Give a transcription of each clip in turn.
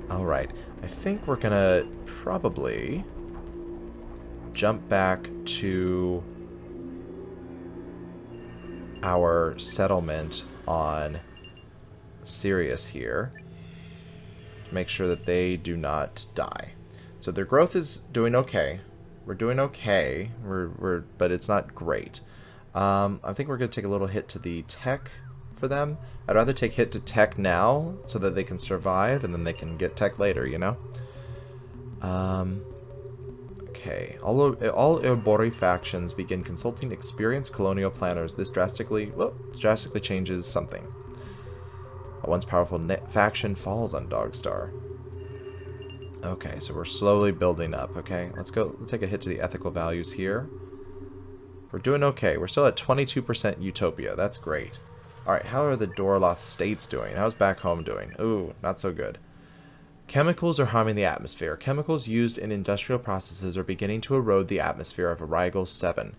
Alright, I think we're gonna probably jump back to our settlement on Sirius here to make sure that they do not die. So their growth is doing okay. We're doing okay. But it's not great. I think we're going to take a little hit to the tech for them. I'd rather take hit to tech now so that they can survive and then they can get tech later, you know? Okay. All Eobori factions begin consulting experienced colonial planners. This drastically changes something. A once powerful faction falls on Dogstar. Okay, so we're slowly building up, okay? Let's take a hit to the ethical values here. We're doing okay. We're still at 22% utopia. That's great. Alright, how are the Dorloth states doing? How's back home doing? Ooh, not so good. Chemicals are harming the atmosphere. Chemicals used in industrial processes are beginning to erode the atmosphere of Rigel 7.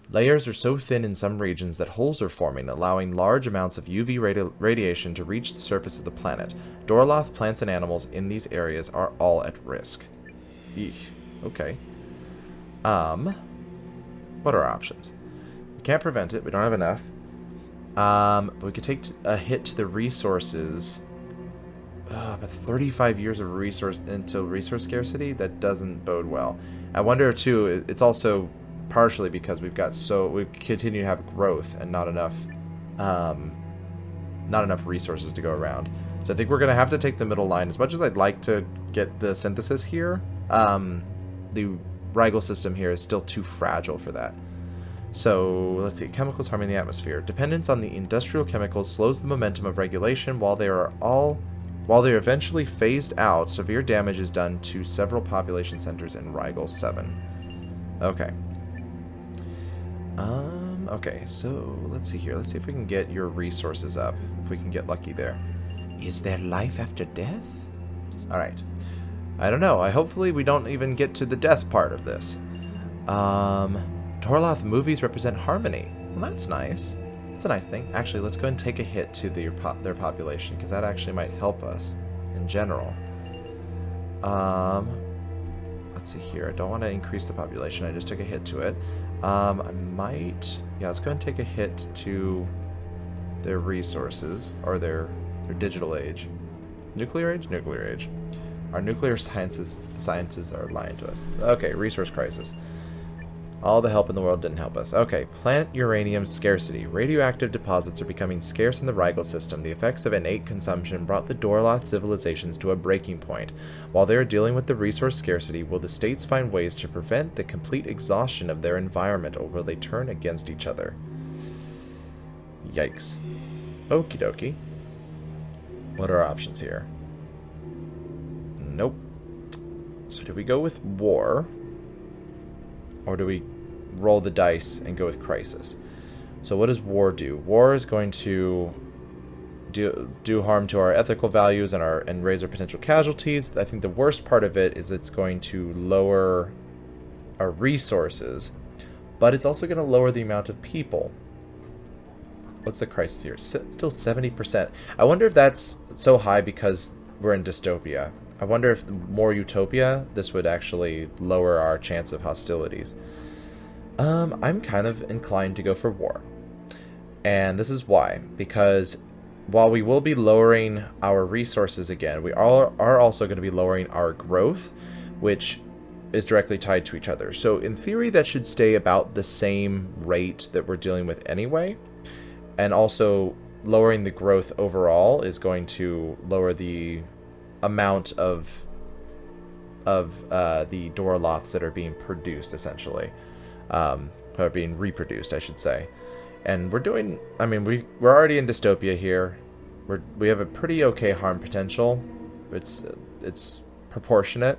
Layers are so thin in some regions that holes are forming, allowing large amounts of UV radiation to reach the surface of the planet. Dorloth plants and animals in these areas are all at risk. Eesh. Okay. What are our options? We can't prevent it. We don't have enough. But we could take a hit to the resources. But 35 years of resource scarcity? That doesn't bode well. I wonder, too, it's also partially because we continue to have growth and not enough resources to go around. So I think we're going to have to take the middle line. As much as I'd like to get the synthesis here, the Rigel system here is still too fragile for that. So let's see, chemicals harming the atmosphere. Dependence on the industrial chemicals slows the momentum of regulation. While they're eventually phased out, severe damage is done to several population centers in Rigel 7. Okay. Okay, so let's see here. Let's see if we can get your resources up. If we can get lucky there. Is there life after death? Alright. I don't know. Hopefully we don't even get to the death part of this. Dorloth movies represent harmony. Well, that's nice. That's a nice thing. Actually, let's go and take a hit to their population, because that actually might help us in general. Let's see here. I don't want to increase the population. I just took a hit to it. I might... Yeah, let's go and take a hit to their resources, or their digital age. Nuclear age? Nuclear age. Our nuclear scientists are lying to us. Okay, resource crisis. All the help in the world didn't help us. Okay, planet uranium scarcity. Radioactive deposits are becoming scarce in the Rigel system. The effects of innate consumption brought the Dorloth civilizations to a breaking point. While they are dealing with the resource scarcity, will the states find ways to prevent the complete exhaustion of their environment, or will they turn against each other? Yikes. Okie dokie. What are our options here? Nope. So do we go with war? Or do we roll the dice and go with crisis? So what does war do? War is going to do harm to our ethical values and raise our potential casualties. I think the worst part of it is it's going to lower our resources, but it's also going to lower the amount of people. What's the crisis here? Still 70%. I wonder if that's so high because we're in dystopia. I wonder if more utopia, this would actually lower our chance of hostilities. I'm kind of inclined to go for war. And this is why. Because while we will be lowering our resources again, we are also going to be lowering our growth, which is directly tied to each other. So in theory, that should stay about the same rate that we're dealing with anyway. And also, lowering the growth overall is going to lower the amount of the Dorloths that are being produced, essentially. Or being reproduced, I should say. And we're doing... I mean, we're already in dystopia here. We have a pretty okay harm potential. It's proportionate.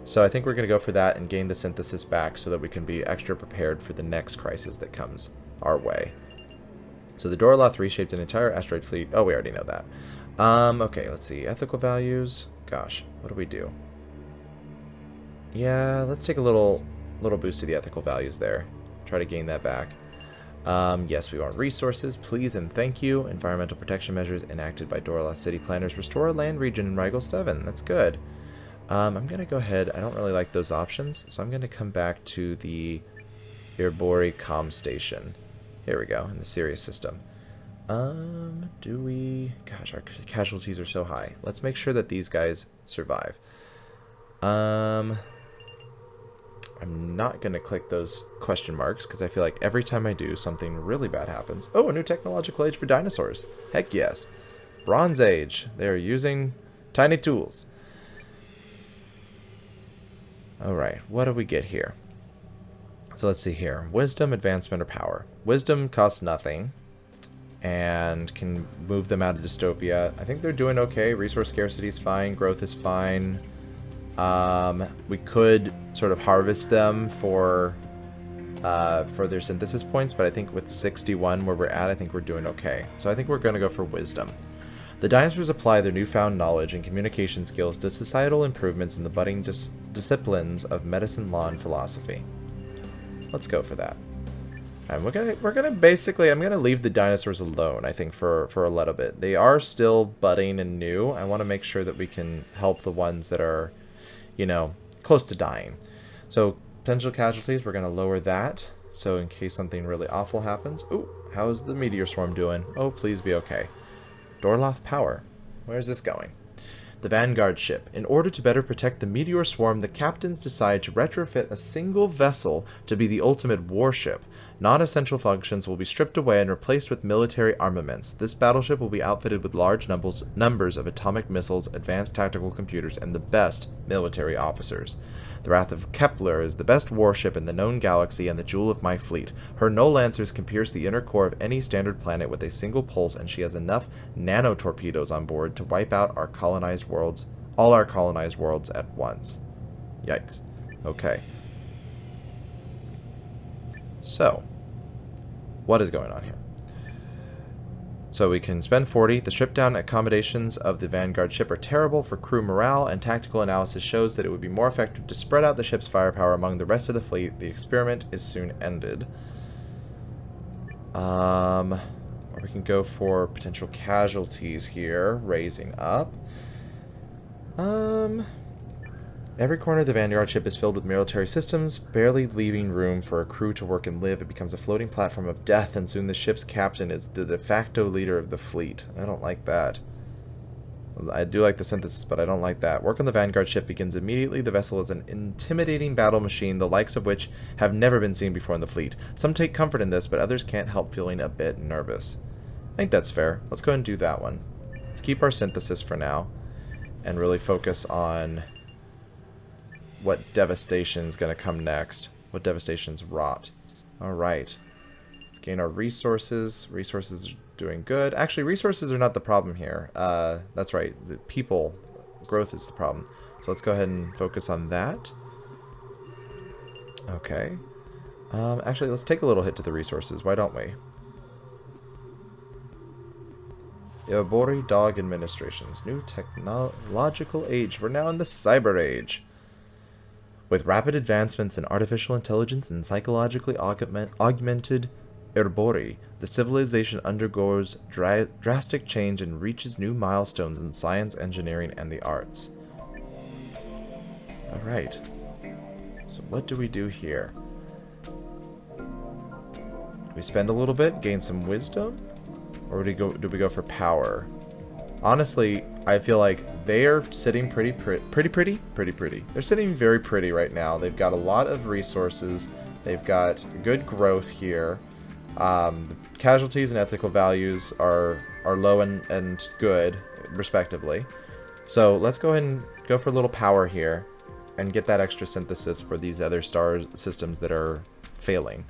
So I think we're going to go for that and gain the synthesis back so that we can be extra prepared for the next crisis that comes our way. So the Dorloth reshaped an entire asteroid fleet. Oh, we already know that. Okay, let's see. Ethical values. Gosh, what do we do? Yeah, let's take a little boost to the ethical values there. Try to gain that back. Yes, we want resources, please and thank you. Environmental protection measures enacted by Dorloth city planners restore a land region in Rigel 7. That's good. I'm going to go ahead. I don't really like those options, so I'm going to come back to the Irbori comm station. Here we go, in the Sirius System. Do we... Gosh, our casualties are so high. Let's make sure that these guys survive. I'm not going to click those question marks, because I feel like every time I do, something really bad happens. Oh, a new technological age for dinosaurs. Heck yes. Bronze Age. They're using tiny tools. Alright, what do we get here? So let's see here. Wisdom, advancement, or power. Wisdom costs nothing and can move them out of dystopia. I think they're doing okay. Resource scarcity is fine. Growth is fine. We could sort of harvest them for their synthesis points, but I think with 61 where we're at, I think we're doing okay. So I think we're going to go for wisdom. The dinosaurs apply their newfound knowledge and communication skills to societal improvements in the budding disciplines of medicine, law, and philosophy. Let's go for that. And we're gonna basically, I'm gonna leave the dinosaurs alone, I think, for a little bit. They are still budding and new. I want to make sure that we can help the ones that are, you know, close to dying. So potential casualties, we're gonna lower that. So in case something really awful happens. Ooh, how's the meteor swarm doing? Oh, please be okay. Dorloth power. Where's this going? The Vanguard ship. In order to better protect the meteor swarm, the captains decide to retrofit a single vessel to be the ultimate warship. Non-essential functions will be stripped away and replaced with military armaments. This battleship will be outfitted with large numbers of atomic missiles, advanced tactical computers, and the best military officers. The Wrath of Kepler is the best warship in the known galaxy and the jewel of my fleet. Her no-lancers can pierce the inner core of any standard planet with a single pulse, and she has enough nano-torpedoes on board to wipe out our colonized worlds, all our colonized worlds at once. Yikes. Okay. So, what is going on here? So we can spend 40. The stripped-down accommodations of the Vanguard ship are terrible for crew morale, and tactical analysis shows that it would be more effective to spread out the ship's firepower among the rest of the fleet. The experiment is soon ended. Or we can go for potential casualties here, raising up. Every corner of the Vanguard ship is filled with military systems, barely leaving room for a crew to work and live. It becomes a floating platform of death, and soon the ship's captain is the de facto leader of the fleet. I don't like that. I do like the synthesis, but I don't like that. Work on the Vanguard ship begins immediately. The vessel is an intimidating battle machine, the likes of which have never been seen before in the fleet. Some take comfort in this, but others can't help feeling a bit nervous. I think that's fair. Let's go ahead and do that one. Let's keep our synthesis for now, and really focus on what devastation is going to come next. What devastation's wrought. Alright. Let's gain our resources. Resources are doing good. Actually, resources are not the problem here. That's right. The people growth is the problem. So let's go ahead and focus on that. Okay. Actually, let's take a little hit to the resources. Why don't we? Irbori Dog Administrations. New technological age. We're now in the cyber age. With rapid advancements in artificial intelligence and psychologically augmented Irbori, the civilization undergoes drastic change and reaches new milestones in science, engineering, and the arts. Alright. So what do we do here? Do we spend a little bit, gain some wisdom? Or do we go for power? Honestly, I feel like they are sitting pretty pretty. They're sitting very pretty right now. They've got a lot of resources. They've got good growth here. The casualties and ethical values are low and good, respectively. So let's go ahead and go for a little power here and get that extra synthesis for these other star systems that are failing.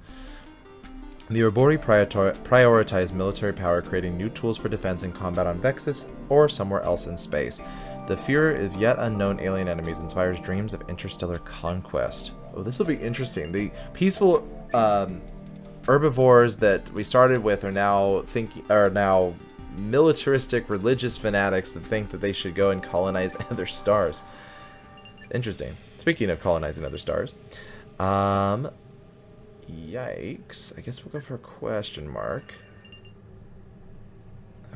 The Irbori prioritize military power, creating new tools for defense and combat on Vexus or somewhere else in space. The fear of yet unknown alien enemies inspires dreams of interstellar conquest. Oh, this will be interesting. The peaceful herbivores that we started with are now militaristic religious fanatics that think that they should go and colonize other stars. It's interesting. Speaking of colonizing other stars, Yikes. I guess we'll go for a question mark.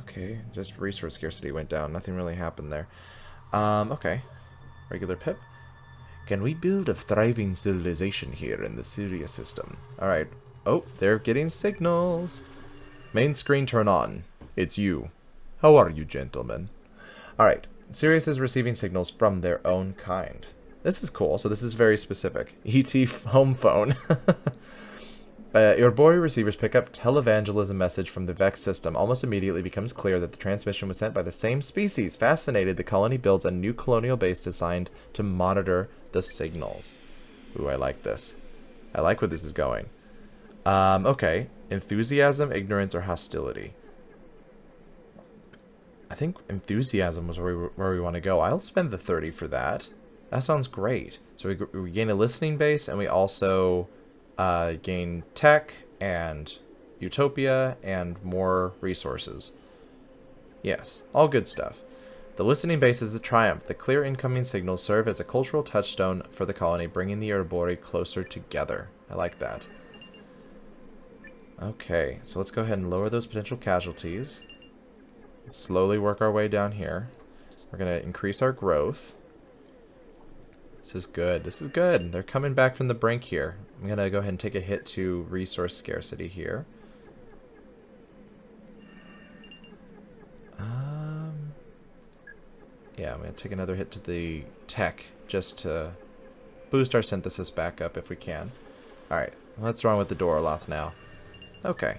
Okay, just resource scarcity went down. Nothing really happened there. Okay. Regular pip. Can we build a thriving civilization here in the Sirius System? Alright. Oh, they're getting signals. Main screen turn on. It's you. How are you, gentlemen? Alright. Sirius is receiving signals from their own kind. This is cool. So this is very specific. ET home phone. Your boy receivers pick up televangelism message from the Vex system. Almost immediately becomes clear that the transmission was sent by the same species. Fascinated, the colony builds a new colonial base designed to monitor the signals. Ooh, I like this. I like where this is going. Okay. Enthusiasm, ignorance, or hostility. I think enthusiasm was where we want to go. I'll spend the 30 for that. That sounds great. So we gain a listening base, and we also gain tech and utopia and more resources. Yes, all good stuff. The listening base is a triumph. The clear incoming signals serve as a cultural touchstone for the colony, bringing the Ouroboros closer together. I like that. Okay, so let's go ahead and lower those potential casualties. Slowly work our way down here. We're going to increase our growth. This is good. This is good. They're coming back from the brink here. I'm going to go ahead and take a hit to resource scarcity here. Yeah, I'm going to take another hit to the tech just to boost our synthesis back up if we can. Alright, what's wrong with the Dorloth now? Okay.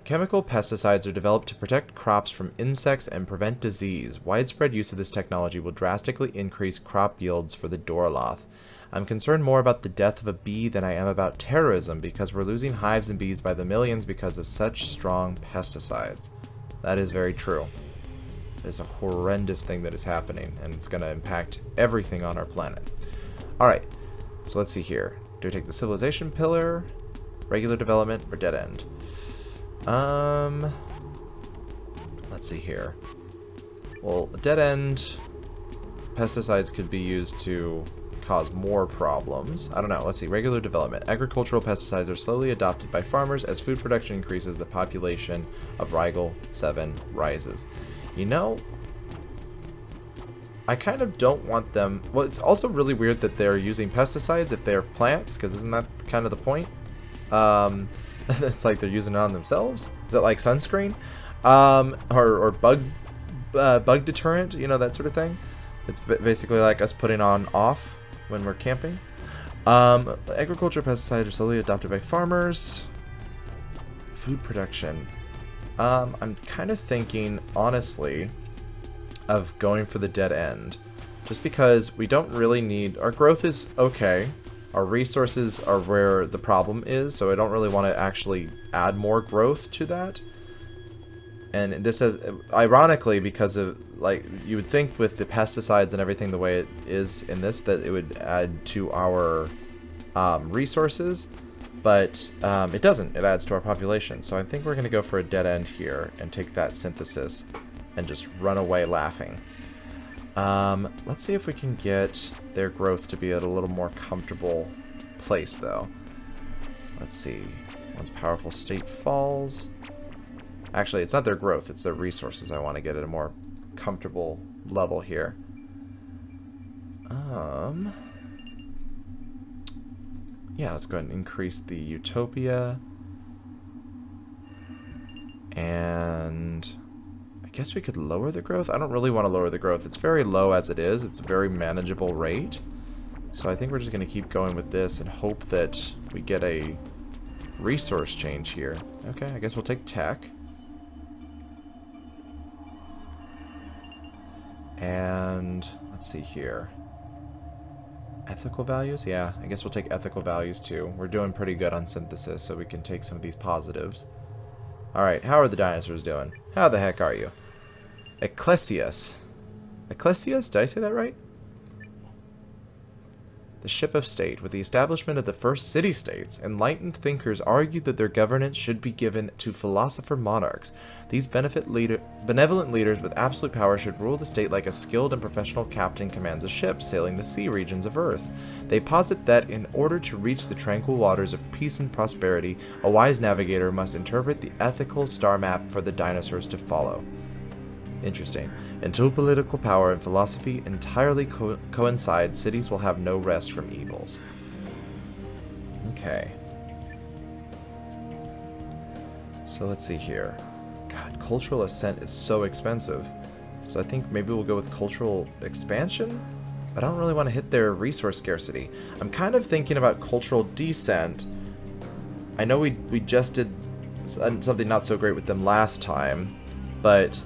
Chemical pesticides are developed to protect crops from insects and prevent disease. Widespread use of this technology will drastically increase crop yields for the Dorloth. I'm concerned more about the death of a bee than I am about terrorism, because we're losing hives and bees by the millions because of such strong pesticides. That is very true. It is a horrendous thing that is happening, and it's going to impact everything on our planet. Alright, so let's see here. Do I take the civilization pillar, regular development, or dead end? Let's see here. Well, dead end pesticides could be used to cause more problems. I don't know. Let's see. Regular development. Agricultural pesticides are slowly adopted by farmers. As food production increases, the population of Rigel 7 rises. You know, I kind of don't want them... Well, it's also really weird that they're using pesticides if they're plants, because isn't that kind of the point? It's like they're using it on themselves. Is it like sunscreen? Or bug deterrent, you know, that sort of thing. It's basically like us putting on off when we're camping. Agriculture pesticides are slowly adopted by farmers. Food production. I'm kind of thinking, honestly, of going for the dead end. Just because we don't really need... Our growth is okay. Our resources are where the problem is, so I don't really want to actually add more growth to that. And this is, ironically, because of, like, you would think with the pesticides and everything the way it is in this, that it would add to our resources, but it doesn't. It adds to our population. So I think we're going to go for a dead end here and take that synthesis and just run away laughing. Let's see if we can get their growth to be at a little more comfortable place, though. Let's see. Once powerful state falls... Actually, it's not their growth, it's their resources I want to get at a more comfortable level here. Yeah, let's go ahead and increase the utopia. And... I guess we could lower the growth. I don't really want to lower the growth. It's very low as it is. It's a very manageable rate. So I think we're just going to keep going with this and hope that we get a resource change here. Okay, I guess we'll take tech. And let's see here. Ethical values? Yeah, I guess we'll take ethical values too. We're doing pretty good on synthesis, so we can take some of these positives. Alright, how are the dinosaurs doing? How the heck are you? Ecclesias. Ecclesias? Did I say that right? the ship of state. With the establishment of the first city-states, enlightened thinkers argued that their governance should be given to philosopher monarchs. These benevolent leaders with absolute power should rule the state like a skilled and professional captain commands a ship sailing the sea regions of Earth. They posit that in order to reach the tranquil waters of peace and prosperity, a wise navigator must interpret the ethical star map for the dinosaurs to follow. Interesting. Until political power and philosophy entirely coincide, cities will have no rest from evils. Okay. So let's see here. God, cultural ascent is so expensive. So I think maybe we'll go with cultural expansion? I don't really want to hit their resource scarcity. I'm kind of thinking about cultural descent. I know we just did something not so great with them last time, but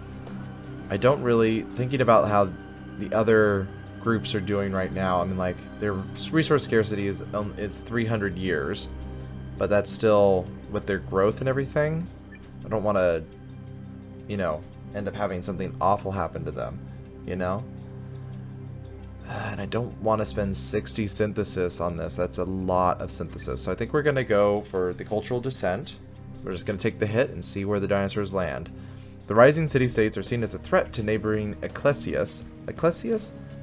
I don't really, thinking about how the other groups are doing right now, I mean, like, their resource scarcity is 300 years, but that's still with their growth and everything. I don't want to, you know, end up having something awful happen to them, you know? And I don't want to spend 60 synthesis on this. That's a lot of synthesis. So I think we're going to go for the cultural descent. We're just going to take the hit and see where the dinosaurs land. The rising city-states are seen as a threat to neighboring Ecclesias,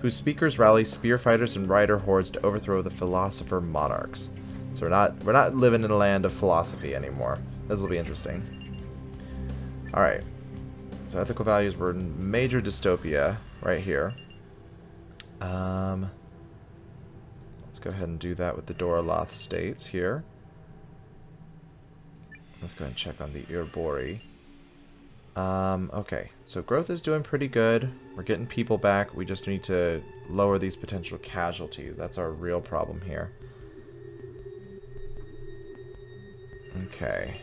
whose speakers rally spear fighters and rider hordes to overthrow the philosopher monarchs. So we're not living in a land of philosophy anymore. This will be interesting. All right. So ethical values were major dystopia right here. Let's go ahead and do that with the Dorloth states here. Let's go ahead and check on the Urbori. Okay, so growth is doing pretty good. We're getting people back. We just need to lower these potential casualties. That's our real problem here. Okay.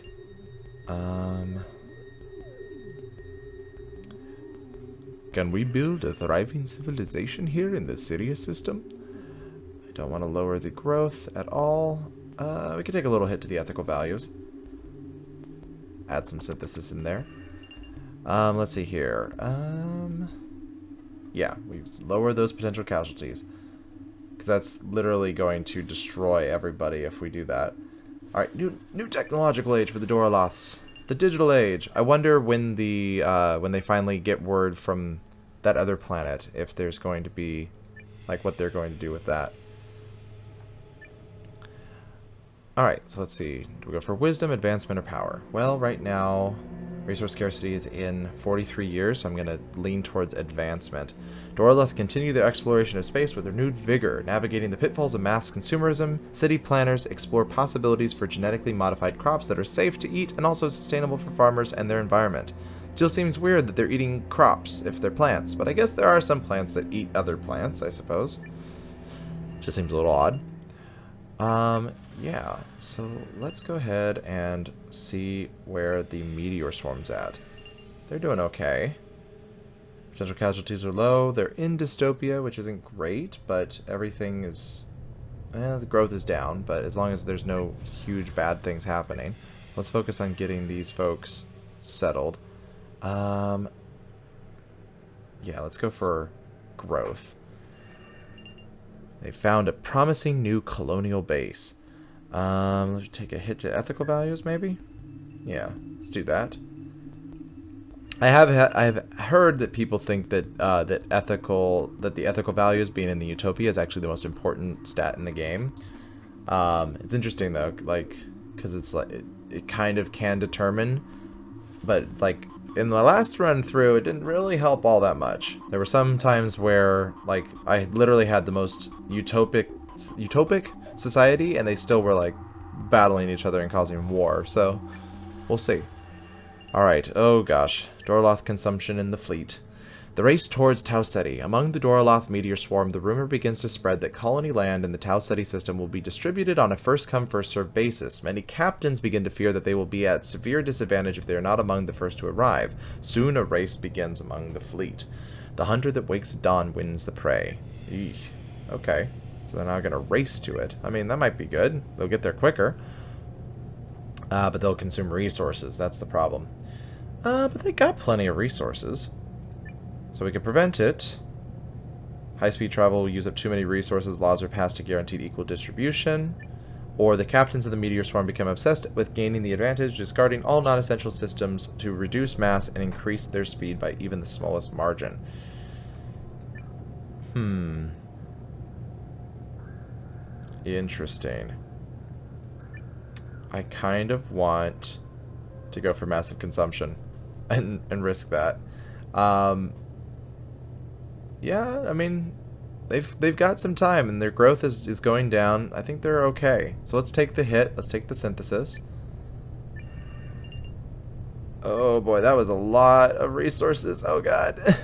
Can we build a thriving civilization here in the Sirius System? I don't want to lower the growth at all. We could take a little hit to the ethical values. Add some synthesis in there. Let's see here. Yeah, we lower those potential casualties. Because that's literally going to destroy everybody if we do that. Alright, new technological age for the Dorloths. The digital age. I wonder when when they finally get word from that other planet, if there's going to be, like, what they're going to do with that. Alright, so let's see. Do we go for wisdom, advancement, or power? Well, right now, resource scarcity is in 43 years, so I'm going to lean towards advancement. Dorloth continue their exploration of space with renewed vigor, navigating the pitfalls of mass consumerism. City planners explore possibilities for genetically modified crops that are safe to eat and also sustainable for farmers and their environment. It still seems weird that they're eating crops if they're plants, but I guess there are some plants that eat other plants, I suppose. Just seems a little odd. Yeah, so let's go ahead and see where the Meteor swarm's at. They're doing okay. Potential casualties are low. They're in dystopia, which isn't great, but everything is... the growth is down, but as long as there's no huge bad things happening. Let's focus on getting these folks settled. Yeah, let's go for growth. They found a promising new colonial base. Let's take a hit to ethical values, maybe? Yeah, let's do that. I've heard that people think that the ethical values being in the utopia is actually the most important stat in the game. It's interesting though, like, because it's like it kind of can determine, but like in the last run through, it didn't really help all that much. There were some times where like I literally had the most utopic society, and they still were like battling each other and causing war. So we'll see. Alright, oh gosh. Dorloth consumption in the fleet. The race towards Tau Ceti. Among the Dorloth meteor swarm, the rumor begins to spread that colony land in the Tau Ceti system will be distributed on a first-come, first-served basis. Many captains begin to fear that they will be at severe disadvantage if they are not among the first to arrive. Soon a race begins among the fleet. The hunter that wakes at dawn wins the prey. Eesh. Okay. So they're now going to race to it. I mean, that might be good. They'll get there quicker. But they'll consume resources. That's the problem. But they got plenty of resources. So we can prevent it. High-speed travel will use up too many resources. Laws are passed to guaranteed equal distribution. Or the captains of the Meteor Swarm become obsessed with gaining the advantage, discarding all non-essential systems to reduce mass and increase their speed by even the smallest margin. Interesting. I kind of want to go for massive consumption and risk that. Yeah, I mean, they've got some time, and their growth is going down. I think they're okay. So let's take the hit. Let's take the synthesis. Oh boy, that was a lot of resources. Oh god.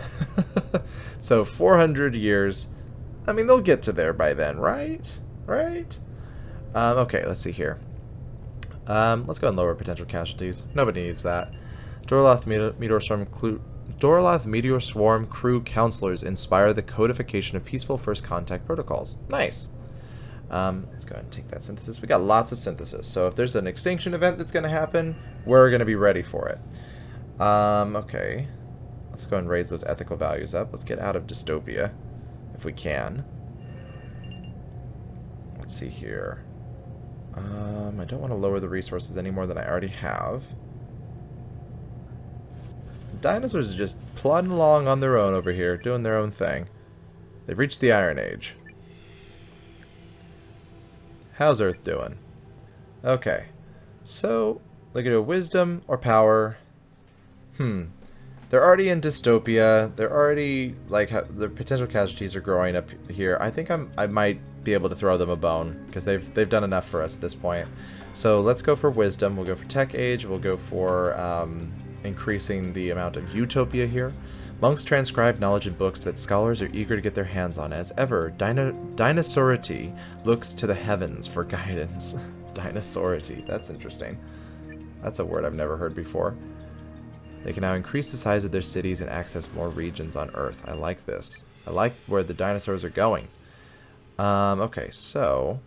So 400 years. I mean, they'll get to there by then, right? Right? Okay, let's see here. Let's go and lower potential casualties. Nobody needs that. Dorloth Meteor Swarm crew counselors inspire the codification of peaceful first contact protocols. Nice. Let's go ahead and take that synthesis. We got lots of synthesis, so if there's an extinction event that's going to happen, we're going to be ready for it. Okay. Let's go and raise those ethical values up. Let's get out of dystopia, if we can. Let's see here. I don't want to lower the resources any more than I already have. Dinosaurs are just plodding along on their own over here, doing their own thing. They've reached the Iron Age. How's Earth doing? Okay. So, look at wisdom or power. They're already in dystopia. They're already, like, the potential casualties are growing up here. I think I might be able to throw them a bone, because they've done enough for us at this point. So let's go for wisdom. We'll go for tech age. We'll go for increasing the amount of utopia here. Monks transcribe knowledge in books that scholars are eager to get their hands on. As ever, Dinosaurity looks to the heavens for guidance. Dinosaurity. That's interesting. That's a word I've never heard before. They can now increase the size of their cities and access more regions on Earth. I like this. I like where the dinosaurs are going. Okay, so...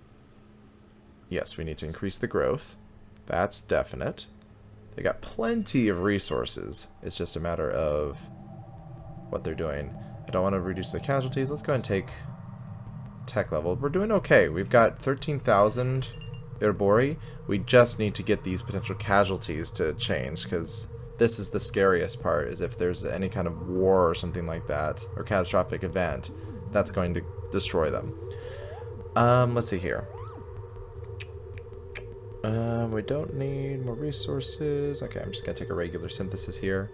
yes, we need to increase the growth. That's definite. They got plenty of resources. It's just a matter of what they're doing. I don't want to reduce the casualties. Let's go and take tech level. We're doing okay. We've got 13,000 Erbori. We just need to get these potential casualties to change, because this is the scariest part, is if there's any kind of war or something like that, or catastrophic event, that's going to destroy them. Let's see here. We don't need more resources. Okay, I'm just going to take a regular synthesis here.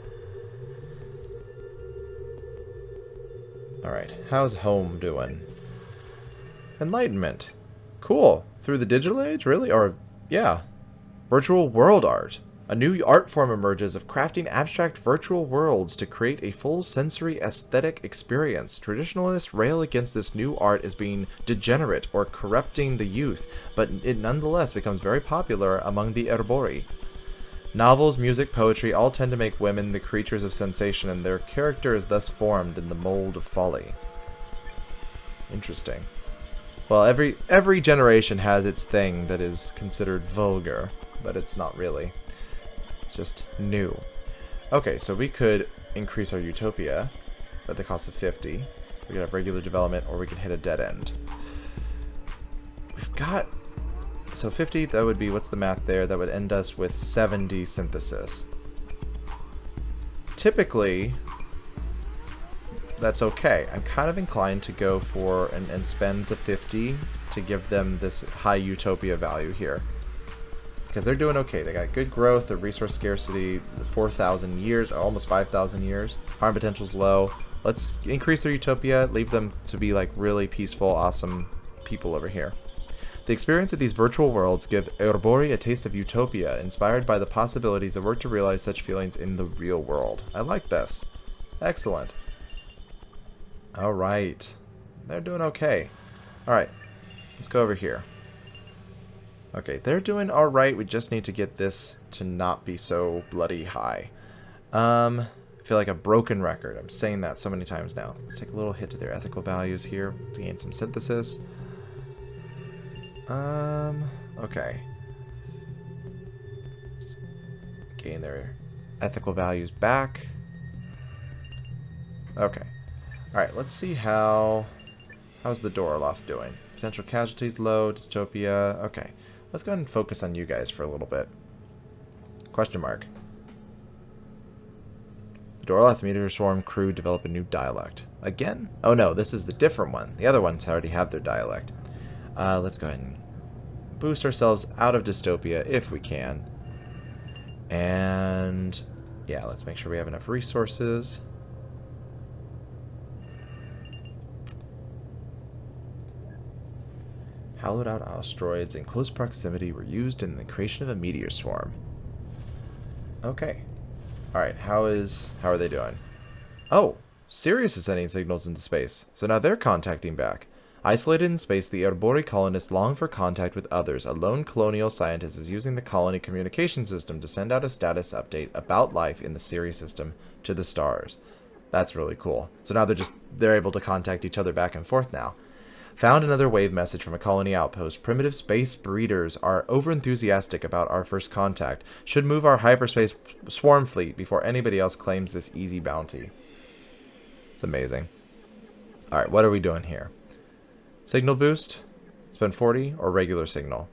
Alright, how's home doing? Enlightenment. Cool. Through the digital age? Really? Or, yeah. Virtual world art. A new art form emerges of crafting abstract virtual worlds to create a full sensory aesthetic experience. Traditionalists rail against this new art as being degenerate or corrupting the youth, but it nonetheless becomes very popular among the Erbori. Novels, music, poetry all tend to make women the creatures of sensation, and their character is thus formed in the mold of folly. Interesting. Well, every generation has its thing that is considered vulgar, but it's not really. It's just new. Okay, so we could increase our utopia at the cost of 50. We could have regular development, or we could hit a dead end. We've got... so 50, that would be... what's the math there? That would end us with 70 synthesis. Typically, that's okay. I'm kind of inclined to go for and spend the 50 to give them this high utopia value here. Because they're doing okay. They got good growth, the resource scarcity, 4,000 years, almost 5,000 years. Harm potential's low. Let's increase their utopia, leave them to be like really peaceful, awesome people over here. The experience of these virtual worlds give Erbori a taste of utopia, inspired by the possibilities that work to realize such feelings in the real world. I like this. Excellent. Alright. They're doing okay. Alright. Let's go over here. Okay, they're doing alright. We just need to get this to not be so bloody high. I feel like a broken record. I'm saying that so many times now. Let's take a little hit to their ethical values here to gain some synthesis. Okay. Gain their ethical values back. Okay. Alright, let's see how How's the Dorloth doing? Potential casualties low, dystopia. Okay, let's go ahead and focus on you guys for a little bit. Question mark. The Dorloth Meteor Swarm crew develop a new dialect. Again? Oh no, this is the different one. The other ones already have their dialect. Let's go ahead and boost ourselves out of dystopia if we can. And yeah, let's make sure we have enough resources. Hollowed out asteroids in close proximity were used in the creation of a meteor swarm. Okay. Alright, how are they doing? Oh, Sirius is sending signals into space, so now they're contacting back. Isolated in space, the Arbori colonists long for contact with others. A lone colonial scientist is using the colony communication system to send out a status update about life in the Sirius System to the stars. That's really cool. So now they're able to contact each other back and forth now. Found another wave message from a colony outpost. Primitive space breeders are overenthusiastic about our first contact. Should move our hyperspace swarm fleet before anybody else claims this easy bounty. It's amazing. Alright, what are we doing here? Signal boost? Spend 40 or regular signal?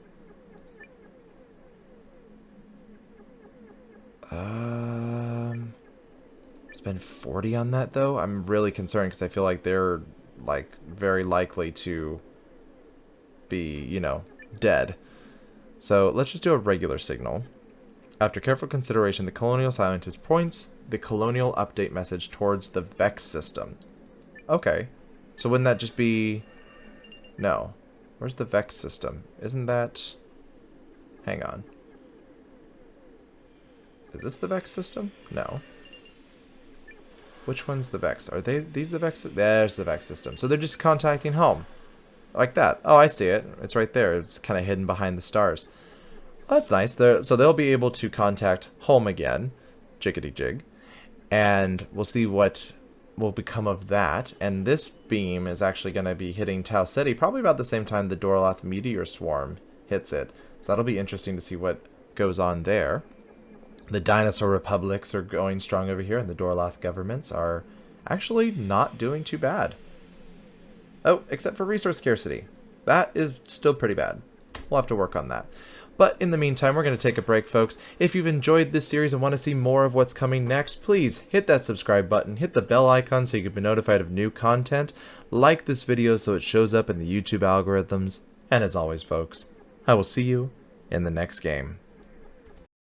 Spend 40 on that though? I'm really concerned because I feel like they're like very likely to be, you know, dead. So let's just do a regular signal. After careful consideration, the colonial scientist points the colonial update message towards the Vex system. Okay. So wouldn't that just be... No. Where's the Vex system? Isn't that... Hang on. Is this the Vex system? No. Which one's the Vex? Are these the Vex? There's the Vex system. So they're just contacting home. Like that. Oh, I see it. It's right there. It's kind of hidden behind the stars. Oh, that's nice. So they'll be able to contact home again. Jiggity jig. And we'll see what will become of that. And this beam is actually going to be hitting Ceti probably about the same time the Dorloth Meteor Swarm hits it. So that'll be interesting to see what goes on there. The dinosaur republics are going strong over here, and the Dorloth governments are actually not doing too bad. Oh, except for resource scarcity. That is still pretty bad. We'll have to work on that. But in the meantime, we're going to take a break, folks. If you've enjoyed this series and want to see more of what's coming next, please hit that subscribe button, hit the bell icon so you can be notified of new content, like this video so it shows up in the YouTube algorithms, and as always, folks, I will see you in the next game.